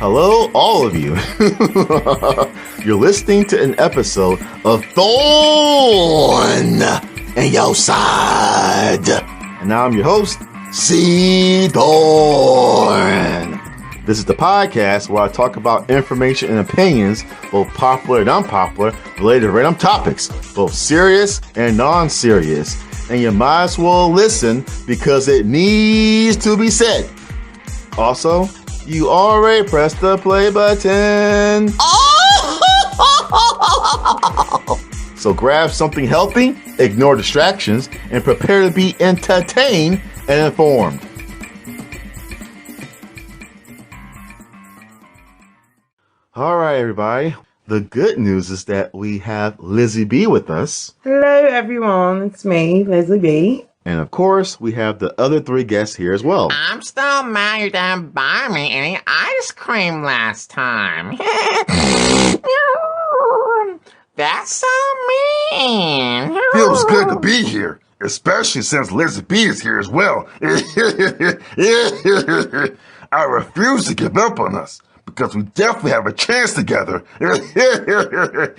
Hello, all of you. You're listening to an episode of Thorn and Your Side. And now I'm your host, C. Thorn. This is the podcast where I talk about information and opinions, both popular and unpopular, related to random topics, both serious and non-serious. And you might as well listen because it needs to be said. Also, you already pressed the play button. So grab something healthy, ignore distractions, and prepare to be entertained and informed. All right, everybody. The good news is that we have Lizzie B with us. Hello, everyone. It's me, Lizzie B. And of course, we have the other three guests here as well. I'm still mad you didn't buy me any ice cream last time. That's so mean. Feels good to be here, especially since Lizzie B is here as well. I refuse to give up on us, because we definitely have a chance together. Hurry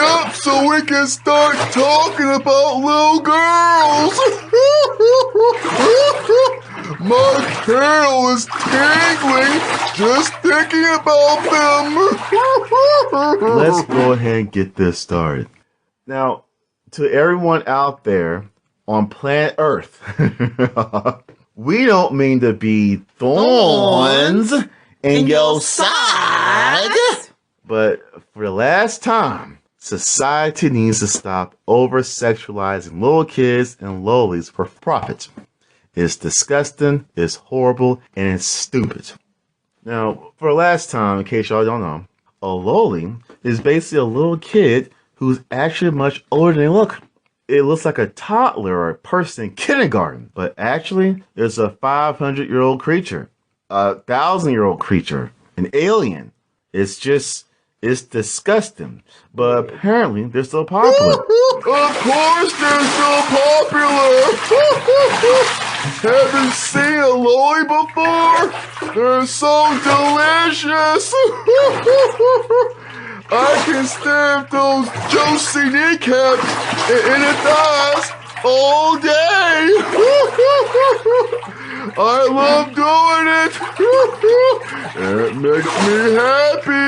up so we can start talking about little girls. My tail is tingling just thinking about them. Let's go ahead and get this started. Now, to everyone out there on planet Earth, we don't mean to be thorns in your side. But for the last time, society needs to stop over-sexualizing little kids and lolis for profit. It's disgusting, it's horrible, and it's stupid. Now, for the last time, in case y'all don't know, a loli is basically a little kid who's actually much older than they look. It looks like a toddler or a person in kindergarten, but actually, it's a 500-year-old creature. A 1,000-year-old creature, an alien. It's disgusting. But apparently, they're still popular. Of course they're so popular. Haven't seen a loli before? They're so delicious. I can stare at those juicy kneecaps and the thighs all day. I love doing it. It makes me happy.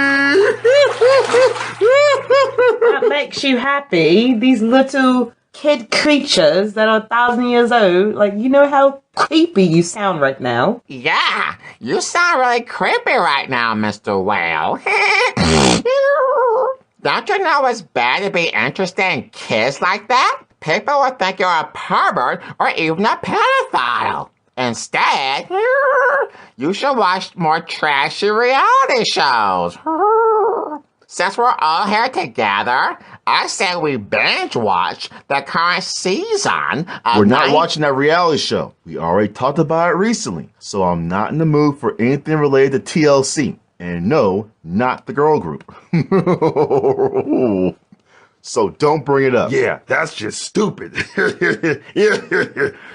That makes you happy? These little kid creatures that are 1,000 years old, like, you know how creepy you sound right now? Yeah, you sound really creepy right now, Mr. Whale. Don't you know it's bad to be interested in kids like that? People would think you're a pervert or even a pedophile. Instead, you should watch more trashy reality shows. Since we're all here together, I say we binge watch the current season of We're not watching that reality show. We already talked about it recently. So I'm not in the mood for anything related to TLC. And no, not the girl group. So don't bring it up. Yeah, that's just stupid.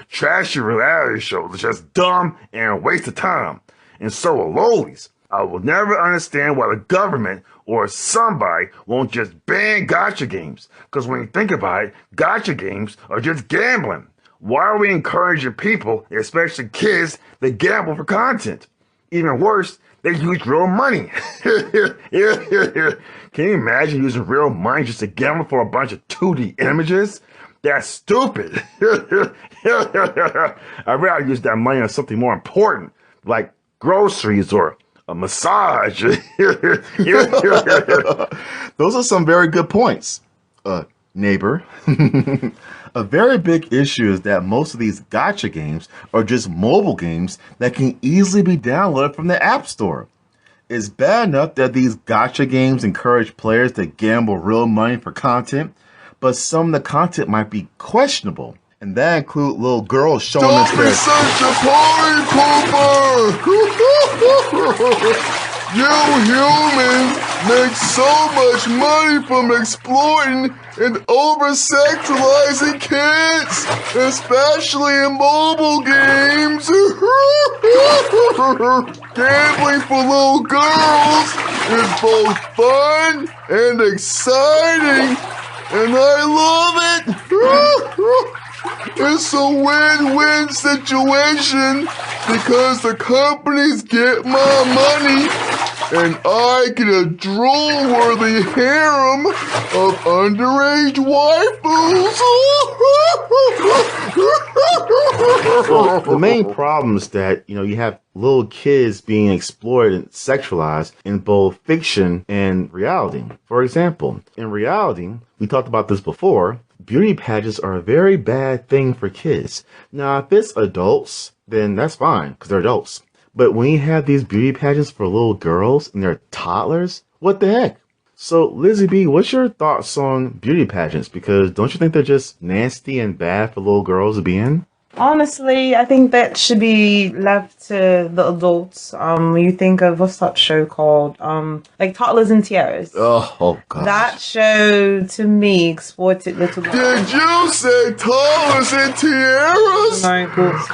Trashy reality shows are just dumb and a waste of time. And so are lolis. I will never understand why the government or somebody won't just ban gacha games. Because when you think about it, gacha games are just gambling. Why are we encouraging people, especially kids, to gamble for content? Even worse, they use real money. Can you imagine using real money just to gamble for a bunch of 2D images? That's stupid. I'd rather use that money on something more important, like groceries or a massage. Those are some very good points, neighbor. A very big issue is that most of these gacha games are just mobile games that can easily be downloaded from the App Store. It's bad enough that these gacha games encourage players to gamble real money for content, but some of the content might be questionable, and that include little girls showing Don't us be their... such a party pooper! You humans make so much money from exploiting and over-sexualizing kids, especially in mobile games. Gambling for little girls is both fun and exciting, and I love it. It's a win-win situation because the companies get my money and I get a drool-worthy harem of underage waifus. Well, the main problem is that, you have little kids being exploited and sexualized in both fiction and reality. For example, in reality, we talked about this before, beauty pageants are a very bad thing for kids. Now, if it's adults, then that's fine, because they're adults. But when you have these beauty pageants for little girls and they're toddlers, what the heck? So, Lizzie B, what's your thoughts on beauty pageants? Because don't you think they're just nasty and bad for little girls to be in? Honestly, I think that should be left to the adults. When you think of, what's that show called? Like Toddlers and Tiaras. Oh God. That show, to me, exploited little girls. Did you say toddlers and tiaras? My God.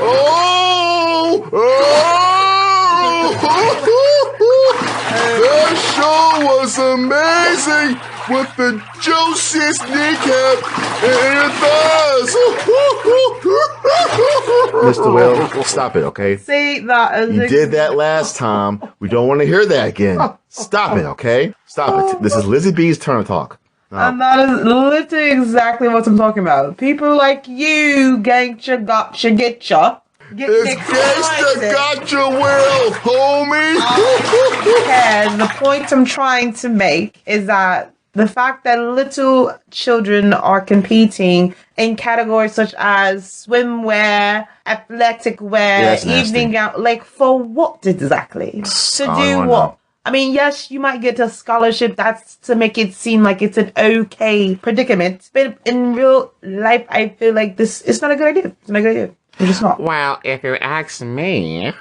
That show was amazing with the juiciest kneecap and your thighs. Mr. Will, stop it, okay? See, that is... You did that last time. We don't want to hear that again. Stop it, okay? Stop it. This is Lizzie B's turn to talk. And that is literally exactly what I'm talking about. People like you, gangsta, gotcha, getcha. It's gangsta gotcha, Will, homie. And the point I'm trying to make is that the fact that little children are competing in categories such as swimwear, athletic wear, evening gown, like for what exactly? To do what? Know. I mean, yes, you might get a scholarship. That's to make it seem like it's an okay predicament. But in real life, I feel like this is not a good idea. It's not a good idea. It's just not. Well, if you ask me,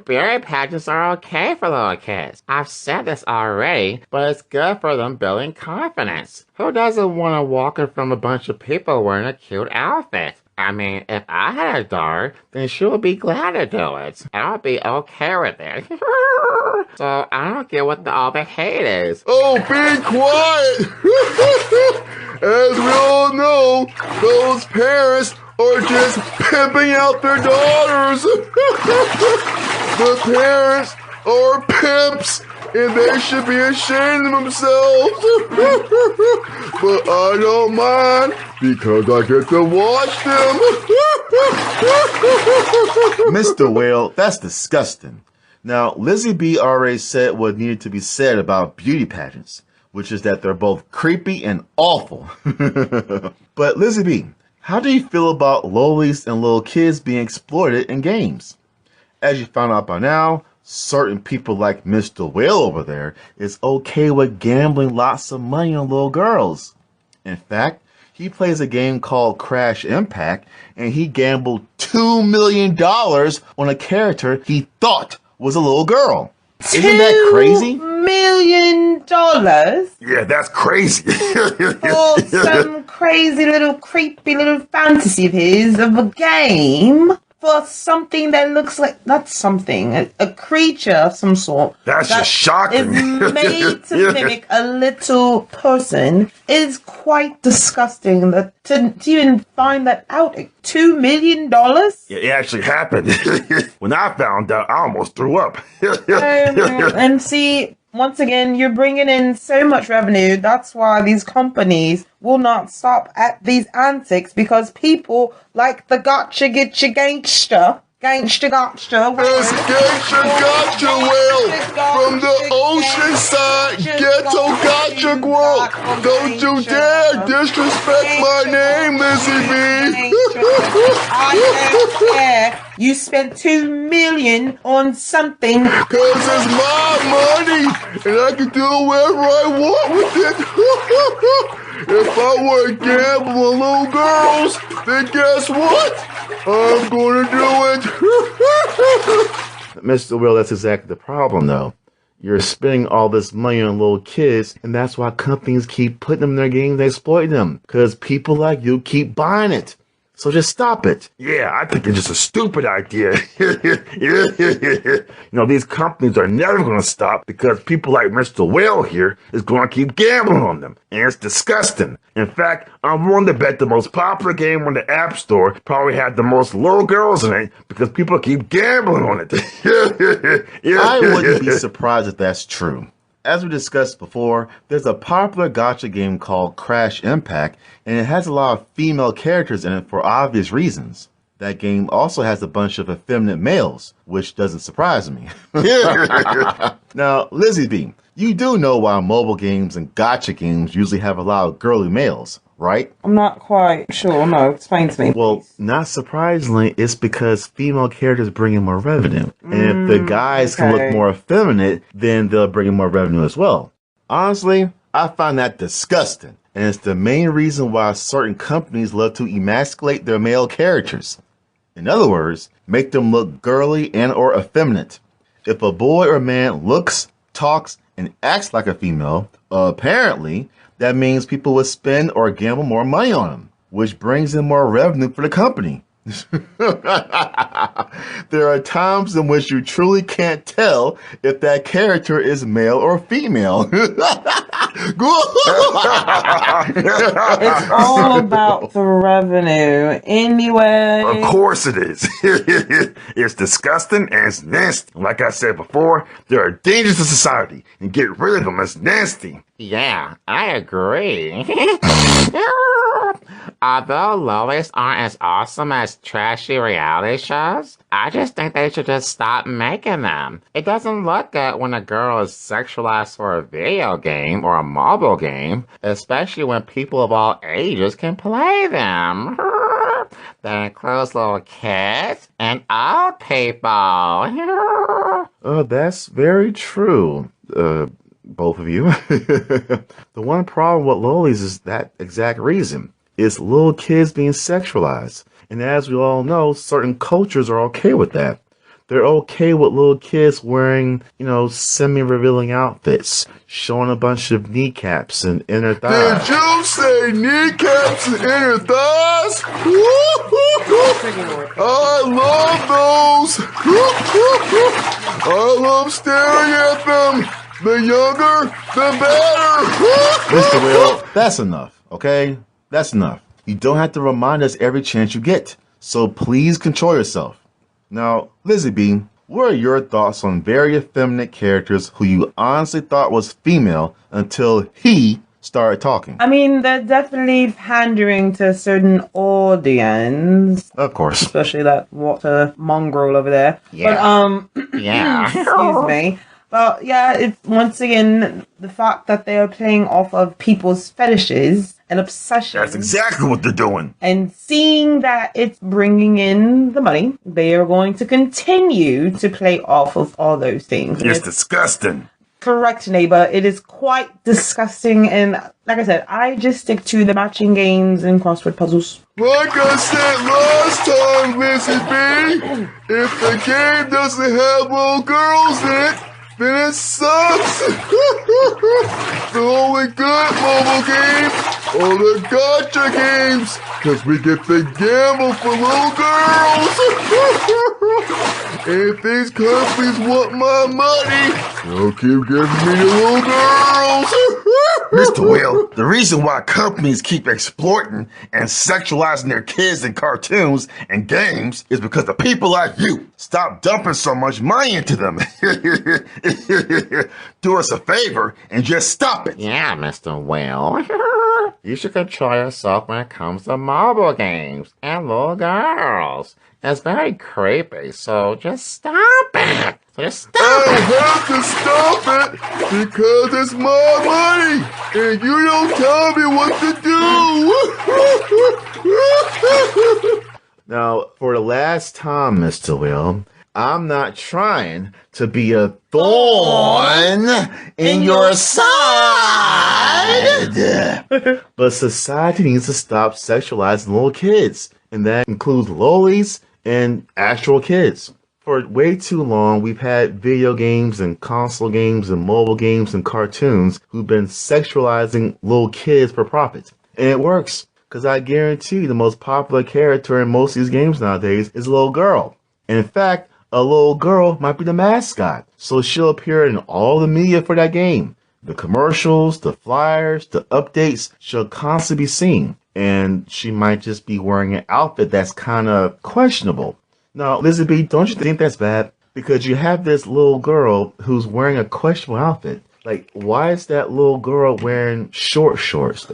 beauty pageants are okay for little kids. I've said this already, but it's good for them building confidence. Who doesn't want to walk in from a bunch of people wearing a cute outfit? I mean, if I had a daughter, then she would be glad to do it. And I'll be okay with it. So I don't get what all the hate is. Oh, be quiet! As we all know, those parents are just pimping out their daughters. The parents are pimps, and they should be ashamed of themselves. But I don't mind, because I get to watch them. Mr. Whale, that's disgusting. Now, Lizzie B already said what needed to be said about beauty pageants, which is that they're both creepy and awful. But Lizzie B, how do you feel about lolis and little kids being exploited in games? As you found out by now, certain people like Mr. Whale over there is okay with gambling lots of money on little girls. In fact, he plays a game called Crash Impact, and he gambled $2 million on a character he thought was a little girl. Isn't that crazy? $2 million? Yeah, that's crazy. For some crazy little creepy little fantasy of his of a game. For something that looks like, not something, a creature of some sort. That's just shocking. Is made to mimic a little person. It is quite disgusting that to even find that out. $2 million? Yeah, it actually happened. When I found out, I almost threw up. And see, once again, you're bringing in so much revenue. That's why these companies will not stop at these antics, because people like the gotcha getcha gangsta. Gangsta gotcha. It's gangsta gotcha, Will. From the ocean side, ghetto gotcha world. Don't you dare disrespect my name, Lizzie B. I don't care. You spent $2 million on something. Cause it's my money, and I can do whatever I want with it. If I were to gamble on little girls, then guess what? I'm gonna do it. Mr. Will, that's exactly the problem, though. You're spending all this money on little kids, and that's why companies keep putting them in their games and exploiting them. Because people like you keep buying it. So just stop it. Yeah, I think it's just a stupid idea. These companies are never going to stop because people like Mr. Whale here is going to keep gambling on them. And it's disgusting. In fact, I'm willing to bet the most popular game on the App Store probably had the most little girls in it because people keep gambling on it. I wouldn't be surprised if that's true. As we discussed before, there's a popular gacha game called Crash Impact, and it has a lot of female characters in it for obvious reasons. That game also has a bunch of effeminate males, which doesn't surprise me. Now, Lizzie B, you do know why mobile games and gacha games usually have a lot of girly males, right? I'm not quite sure. No, explain to me. Well, not surprisingly, it's because female characters bring in more revenue. And if the guys can look more effeminate, then they'll bring in more revenue as well. Honestly, I find that disgusting. And it's the main reason why certain companies love to emasculate their male characters. In other words, make them look girly and or effeminate. If a boy or man looks, talks, and acts like a female, apparently, that means people will spend or gamble more money on them, which brings in more revenue for the company. There are times in which you truly can't tell if that character is male or female. It's all about the revenue. Anyway. Of course it is. It's disgusting and it's nasty. Like I said before, they are dangerous to society, and get rid of them. It's nasty. Yeah, I agree. Although Lolis aren't as awesome as trashy reality shows, I just think they should just stop making them. It doesn't look good when a girl is sexualized for a video game or a mobile game, especially when people of all ages can play them. That includes little kids and old people. That's very true, both of you. The one problem with Lolis is that exact reason. It's little kids being sexualized. And as we all know, certain cultures are okay with that. They're okay with little kids wearing, semi-revealing outfits, showing a bunch of kneecaps and inner thighs. Did you say kneecaps and inner thighs? I love those. I love staring at them. The younger, the better. Mr. Will, that's enough, okay? That's enough. You don't have to remind us every chance you get. So please control yourself. Now, Lizzie B, what are your thoughts on very effeminate characters who you honestly thought was female until he started talking? I mean, they're definitely pandering to a certain audience. Of course. Especially that water mongrel over there. Yeah. But, Yeah. excuse me. But yeah, it's once again the fact that they are playing off of people's fetishes and obsessions. That's exactly what they're doing. And seeing that it's bringing in the money, they are going to continue to play off of all those things. It's disgusting. Correct, neighbor. It is quite disgusting. And like I said, I just stick to the matching games and crossword puzzles. Like I said last time, Lizzie B, if the game doesn't have little girls in it, then it sucks. The only good mobile games are the gacha games, because we get to gamble for little girls. And if these companies want my money, they'll keep giving me the little girls. Mr. Will, the reason why companies keep exploiting and sexualizing their kids in cartoons and games is because the people like you stop dumping so much money into them. Do us a favor and just stop it. Yeah, Mr. Will. You should control yourself when it comes to mobile games and little girls. It's very creepy, so just stop it. Just stop I it. have to stop it because it's my money and you don't tell me what to do. Now, for the last time, Mr. Will, I'm not trying to be a thorn in your side. But society needs to stop sexualizing little kids. And that includes lolis and actual kids. For way too long, we've had video games and console games and mobile games and cartoons who've been sexualizing little kids for profit. And it works. Because I guarantee the most popular character in most of these games nowadays is a little girl. And in fact, a little girl might be the mascot. So she'll appear in all the media for that game. The commercials, the flyers, the updates, she'll constantly be seen. And she might just be wearing an outfit that's kind of questionable. Now, Lizzie B, don't you think that's bad? Because you have this little girl who's wearing a questionable outfit. Like, why is that little girl wearing short shorts?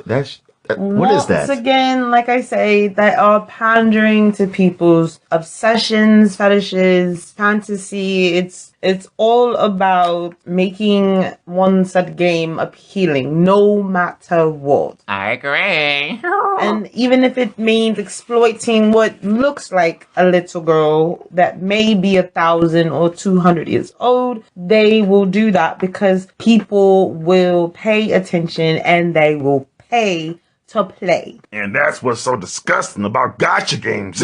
What is that? Once again, like I say, they are pandering to people's obsessions, fetishes, fantasy. It's all about making one said game appealing, no matter what. I agree. And even if it means exploiting what looks like a little girl that may be 1,000 or 200 years old, they will do that because people will pay attention and they will pay to play. And that's what's so disgusting about gacha games.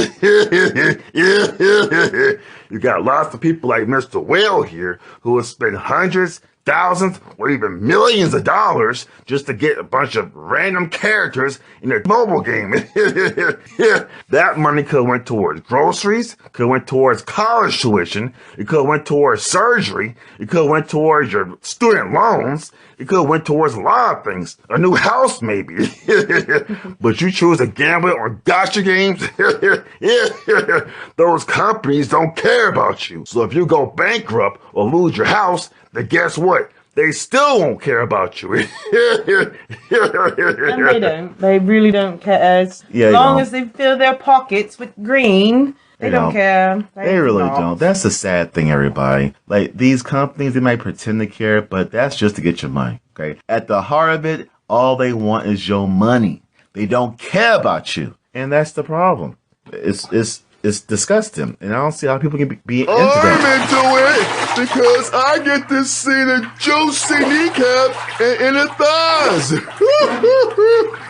You got lots of people like Mr. Whale here who will spend hundreds, thousands, or even millions of dollars just to get a bunch of random characters in a mobile game. That money could have went towards groceries, could have went towards college tuition, it could have went towards surgery, it could have went towards your student loans, it could have went towards a lot of things. A new house, maybe. But you choose to gamble on gacha games? Those companies don't care about you. So if you go bankrupt or lose your house, then guess what? They still won't care about you. And they don't. They really don't care. As long as they fill their pockets with green, they don't care. They really don't. That's the sad thing, everybody. Like, these companies, they might pretend to care, but that's just to get your money, okay? At the heart of it, all they want is your money. They don't care about you. And that's the problem. It's disgusting. And I don't see how people can be into that. I'm into it because I get to see the juicy kneecap and inner thighs.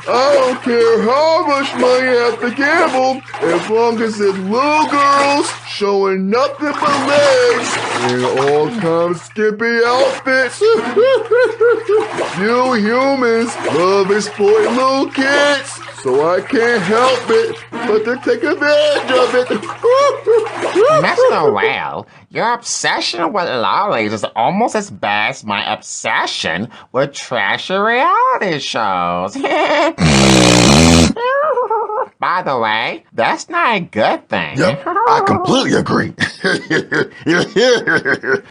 I don't care how much money I have to gamble as long as it's little girls showing nothing but legs in all kinds of skimpy outfits. You humans love exploiting little kids, so I can't help it but to take advantage of it. Mr. Whale, your obsession with Lolis is almost as bad as my obsession with trashy reality shows. By the way, that's not a good thing. Yep, I completely agree.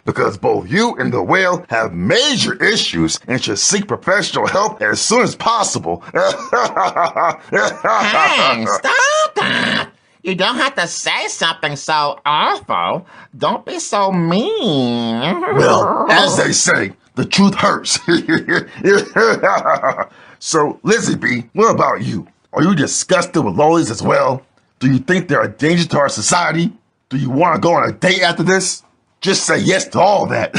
Because both you and the whale have major issues and should seek professional help as soon as possible. Hey, stop that! You don't have to say something so awful. Don't be so mean. Well, as they say, the truth hurts. So, Lizzie B, what about you? Are you disgusted with lolis as well? Do you think they're a danger to our society? Do you want to go on a date after this? Just say yes to all that.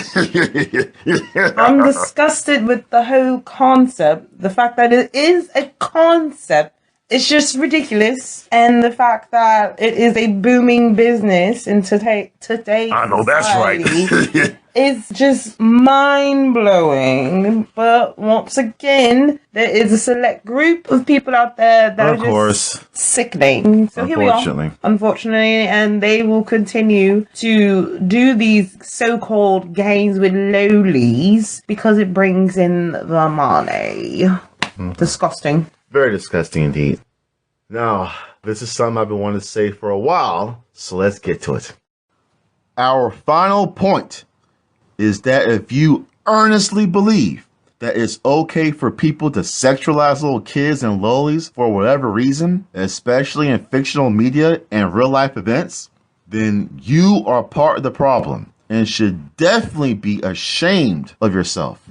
I'm disgusted with the whole concept. The fact that it is a concept, it's just ridiculous. And the fact that it is a booming business in today's I know that's right. It's just mind-blowing. But once again, there is a select group of people out there that are just sickening. So here we are. Unfortunately. And they will continue to do these so-called games with lolis because it brings in the money. Disgusting. Very disgusting indeed. Now, this is something I've been wanting to say for a while, so let's get to it. Our final point is that if you earnestly believe that it's okay for people to sexualize little kids and lolis for whatever reason, especially in fictional media and real life events, then you are part of the problem and should definitely be ashamed of yourself.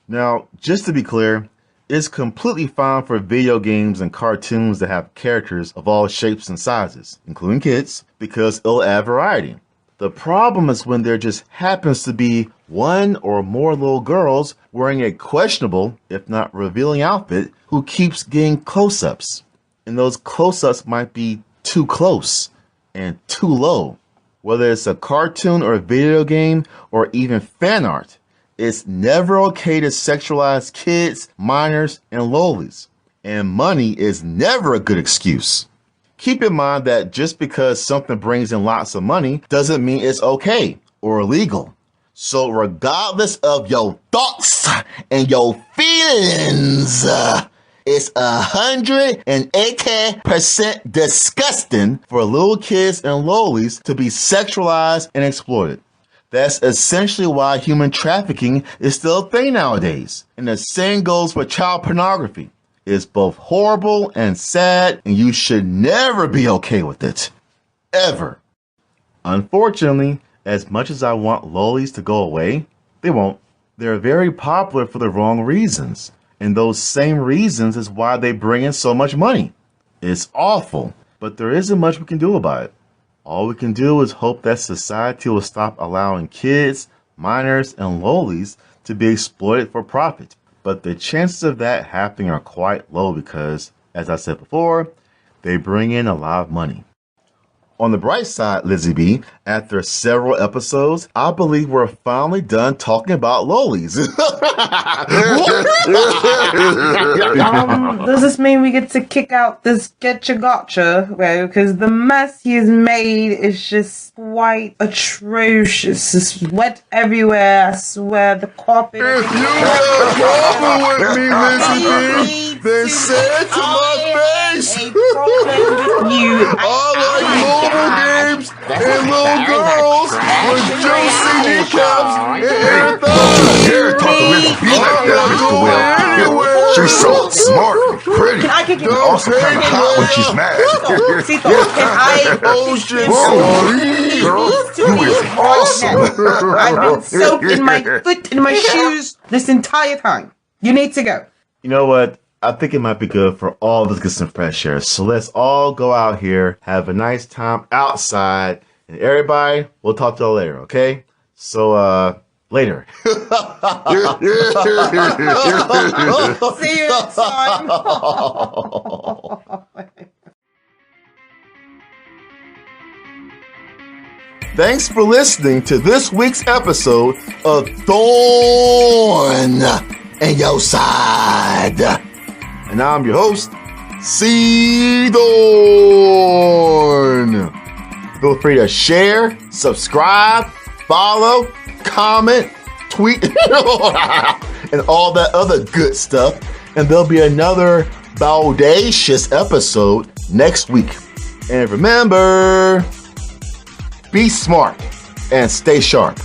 Now, just to be clear, it's completely fine for video games and cartoons to have characters of all shapes and sizes, including kids, because it'll add variety. The problem is when there just happens to be one or more little girls wearing a questionable, if not revealing outfit, who keeps getting close-ups. And those close-ups might be too close and too low. Whether it's a cartoon or a video game or even fan art, it's never okay to sexualize kids, minors, and lolis. and money is never a good excuse. Keep in mind that just because something brings in lots of money doesn't mean it's okay or illegal. So regardless of your thoughts and your feelings, it's 180% disgusting for little kids and lolis to be sexualized and exploited. That's essentially why human trafficking is still a thing nowadays. And the same goes for child pornography. It's both horrible and sad, and you should never be okay with it. Ever. Unfortunately, as much as I want lolis to go away, they won't. They're very popular for the wrong reasons. And those same reasons is why they bring in so much money. It's awful, but there isn't much we can do about it. All we can do is hope that society will stop allowing kids, minors, and lolis to be exploited for profit. But the chances of that happening are quite low because, as I said before, they bring in a lot of money. On the bright side, Lizzie B, after several episodes, I believe we're finally done talking about lolis. Does this mean we get to kick out this gacha? Well, because the mess he's made is just quite atrocious. It's wet everywhere. I swear, the carpet. If you got trouble with me, Lizzie B, then say it to my face. I like mobile games and little girls with juicy kneecaps and hair thighs. Yeah, talk to Lizzie B like that, Mr. Will. She's so smart and pretty. Also kind of hot when she's mad. Ocean Girl, you is awesome. I've been soaking my foot in my shoes this entire time. You need to go. You know what? I think it might be good for all of us to get some fresh air. So let's all go out here, have a nice time outside. And everybody, we'll talk to y'all later, okay? So, later. See you next time. Thanks for listening to this week's episode of Thorn and Your Side. And I'm your host, C-Dorn. Feel free to share, subscribe, follow, comment, tweet, and all that other good stuff. And there'll be another bodacious episode next week. And remember, be smart and stay sharp.